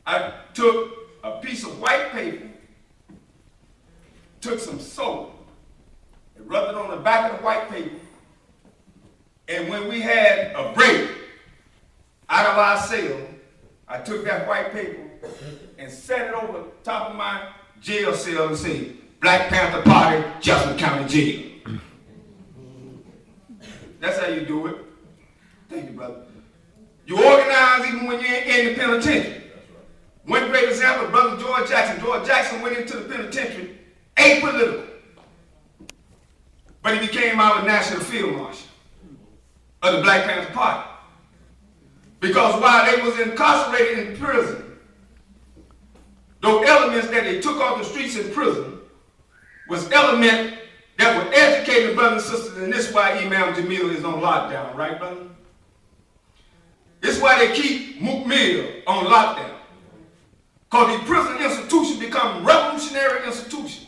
I took a piece of white paper, took some soap, and rubbed it on the back of the white paper, and when we had a break out of our cell, I took that white paper and set it over the top of my jail cell and said, Black Panther Party, Jefferson County Jail. That's how you do it. Thank you, brother. You organize even when you're in the penitentiary. One great example, Brother George Jackson. George Jackson went into the penitentiary apolitical, but he became our national field marshal of the Black Panther Party. Because while they was incarcerated in prison, those elements that they took off the streets in prison was elements that were educated brothers and sisters, and this is why Imam Jamil is on lockdown, right, brother? This is why they keep Mumia on lockdown. Because the prison institutions become revolutionary institutions.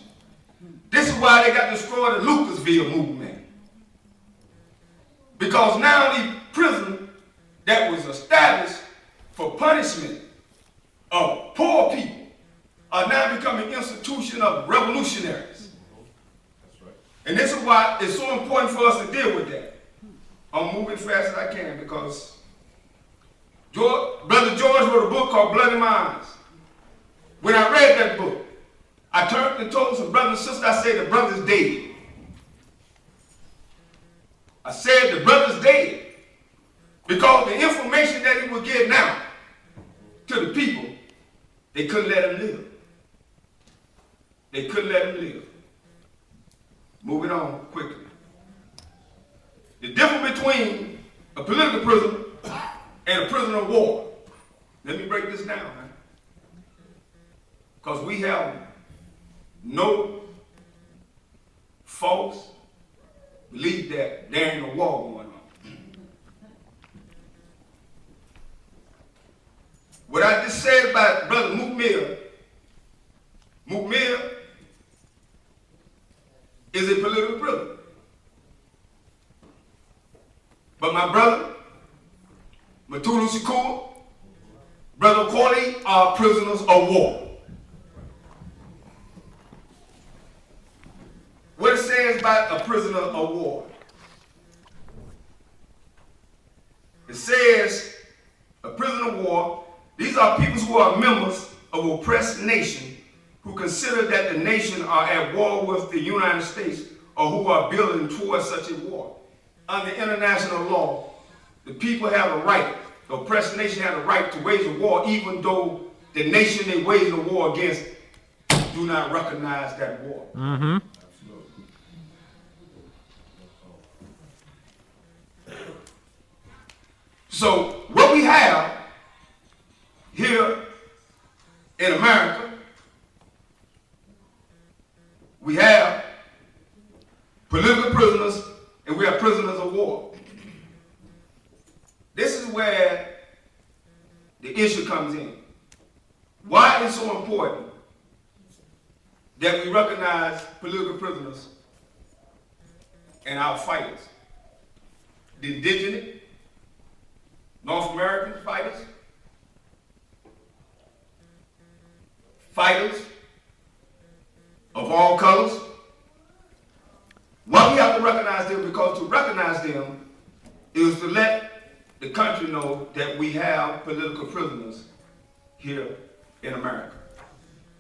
This is why they got destroyed the Lucasville movement. Because now the prison that was established for punishment of poor people are now becoming institution of revolutionaries. That's right. And this is why it's so important for us to deal with that. I'm moving as fast as I can because Brother George wrote a book called Bloody Minds. When I read that book, I turned and told some brothers and sisters, I said, the brother's dead. I said, the brother's dead. Because the information that he was getting out to the people, they couldn't let him live. They couldn't let him live. Moving on quickly. The difference between a political prisoner and a prisoner of war. Let me break this down, man. Because we have no folks believe that there ain't no war going on. What I just said about Brother Mumia is a political prisoner. But my brother, Matulu Shakur, Brother Corley are prisoners of war. What it says about a prisoner of war. It says a prisoner of war, these are people who are members of oppressed nation who consider that the nation are at war with the United States or who are building towards such a war. Under international law, the people have a right, the oppressed nation have a right to wage a war even though the nation they wage a war against do not recognize that war. Mm-hmm. So what we have here in America, we have political prisoners and we have prisoners of war. This is where the issue comes in. Why is it so important that we recognize political prisoners and our fighters? The indigenous, North American fighters of all colors. Why we have to recognize them? Because to recognize them is to let the country know that we have political prisoners here in America.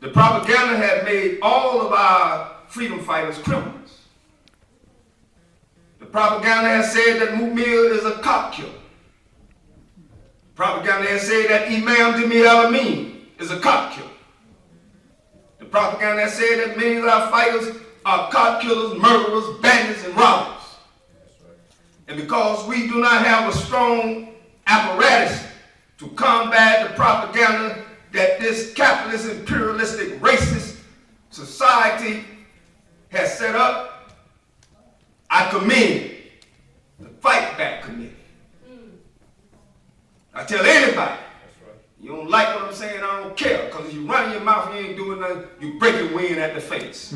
The propaganda has made all of our freedom fighters criminals. The propaganda has said that Mumia is a cop killer. Propaganda has said that Imam Jamil is a cop killer. The propaganda has said that many of our fighters are cop killers, murderers, bandits, and robbers. And because we do not have a strong apparatus to combat the propaganda that this capitalist, imperialistic, racist society has set up, I commend the Fight Back Committee. I tell anybody, you don't like what I'm saying, I don't care. Because if you run your mouth and you ain't doing nothing, you break your wind at the face.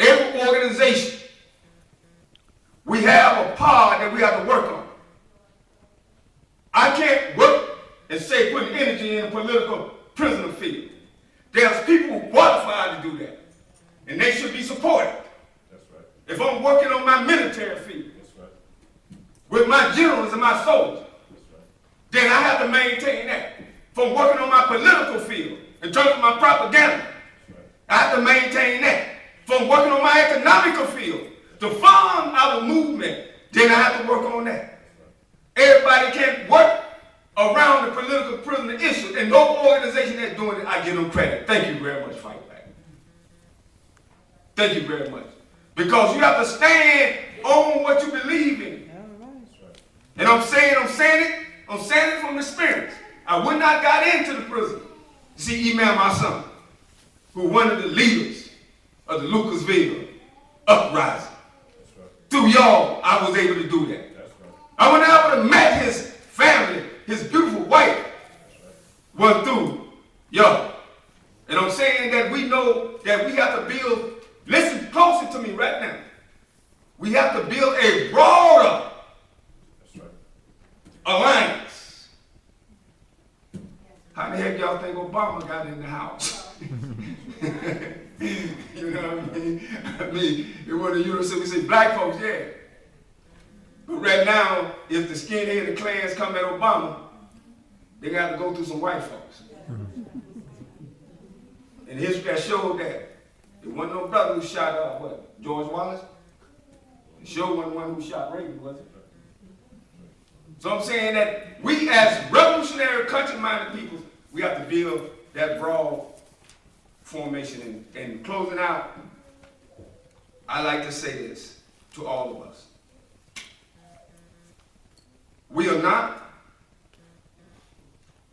Every organization, we have a part that we have to work on. appreciate putting energy in the political prisoner field. There's people who qualified to do that, and they should be supported. That's right. If I'm working on my military field, That's right. with my generals and my soldiers, That's right. then I have to maintain that. If I'm working on my political field, in terms of my propaganda, I have to maintain that. If I'm working on my economical field, to fund our movement, then I have to work on that. Everybody can't work around the political prisoner issue, and no organization that's doing it, I give them credit. Thank you very much, Fight Back. Thank you very much. Because you have to stand on what you believe in. And I'm saying it from experience. I would not got into the prison to see Email, my son, who was one of the leaders of the Lucasville uprising. Through y'all, I was able to do that. I would not have met his family, his beautiful wife, was through y'all. And I'm saying that we know that we have to build, listen closely to me right now. We have to build a broader alliance. How the heck y'all think Obama got in the house? You know what I mean? It wasn't we say black folks, yeah. But right now, if the skinhead and clans come at Obama, they got to go through some white folks. And history has showed that. There wasn't no brother who shot, George Wallace? It sure wasn't one who shot Reagan, was it? So I'm saying that we as revolutionary country-minded people, we have to build that broad formation. And closing out, I like to say this to all of us. We are not,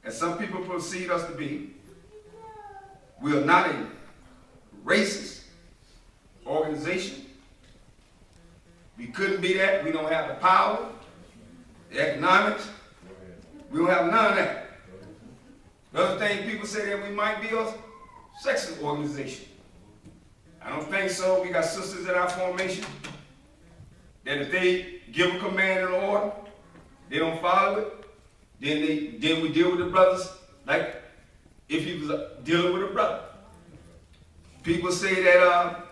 as some people perceive us to be, we are not a racist organization. We couldn't be that. We don't have the power, the economics. We don't have none of that. The other thing people say that we might be a sexist organization. I don't think so. We got sisters in our formation that if they give a command and order, they don't follow it, then we deal with the brothers like if he was dealing with a brother. People say that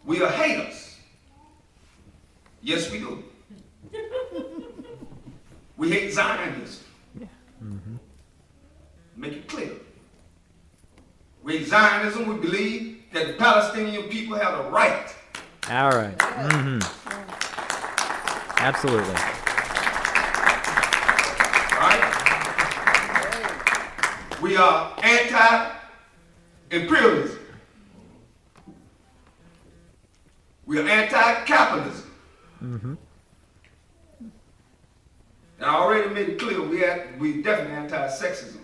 we are haters. Yes, we do. We hate Zionism. Make it clear. We hate Zionism. We believe that the Palestinian people have a right. All right. Absolutely. We are anti-imperialism. We are anti-capitalism. And I already made it clear we definitely anti-sexism.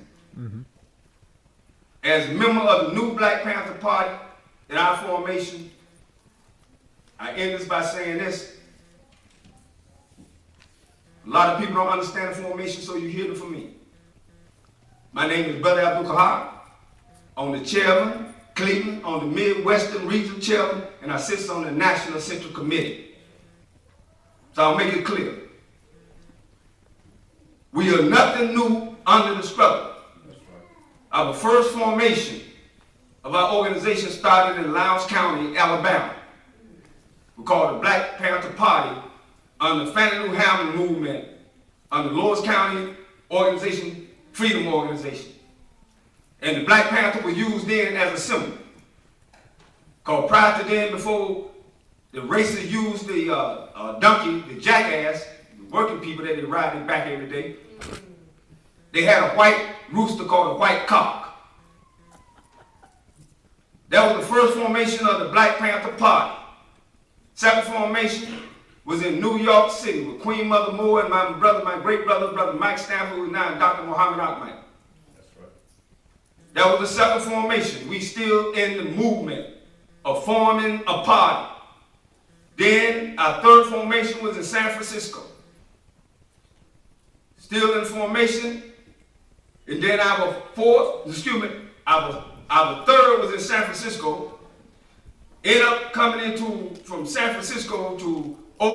As a member of the new Black Panther Party in our formation, I end this by saying this. A lot of people don't understand the formation, so you hear it from me. My name is Brother Abdul Qahhar. I'm the chairman, Cleveland, on the Midwestern Regional Chairman, and I sit on the National Central Committee. So I'll make it clear. We are nothing new under the struggle. Our first formation of our organization started in Lowndes County, Alabama. We called the Black Panther Party under Fannie Lou Hammond movement, under Lawrence County organization, Freedom Organization. And the Black Panther was used then as a symbol. Because prior to then, before the racists used the donkey, the jackass, the working people that they ride their back every day, they had a white rooster called a white cock. That was the first formation of the Black Panther Party. Second formation was in New York City with Queen Mother Moore and my great brother, Brother Mike Stanford, who is now Dr. Muhammad Ahmad. That's right. That was the second formation. We still in the movement of forming a party. Then our third formation was in San Francisco. Still in formation. And then our third was in San Francisco. Ended up coming from San Francisco to